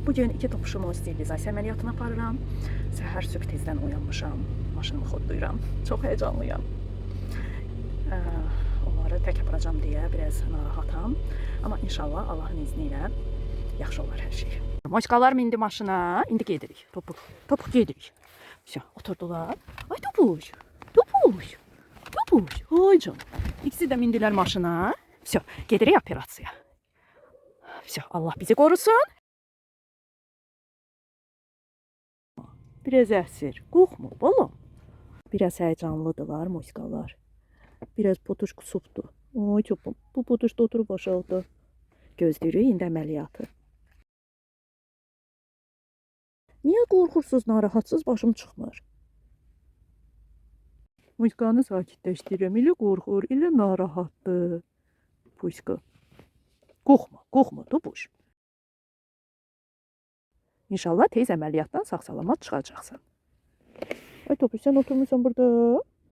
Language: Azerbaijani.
Bugün 2 topuşumu sterilizasiya əməliyyatına aparıram. Səhər sübh tezdən oyanmışam. Maşınımı xodlayıram. Çox heyecanlıyam. Onları tək aparacağım deyə biraz narahatam. Amma inşallah Allahın izni ilə yaxşı olar hər şey. Moçqalar mindi maşına. İndi gedirik. Topuq gedirik. Все, oturdular. Ay topuş. Topuş. Topuş. Ay canım. İkisi də mindilər maşına. Все, gedirik operasiyaya. Все, Allah bizi qorusun. Biraz əsir. Qorxma balam. Biraz həyecanlıdılar moçqalar. Biraz potuş kusubdu. Ay çopum. Bu potuş da oturub aşağıda. Gözləyirik indi əməliyyatı. Niyə qorxursuz, narahatsız başım çıxmır? Moçqanı sakitləşdirirəm. Elə qorxur, elə narahatdır. Puşka. Qorxma, qorxma topuş. İnşallah tez əməliyyatdan sağ-salamat çıxacaqsan. Ay topuş, sən oturmuşsan burada.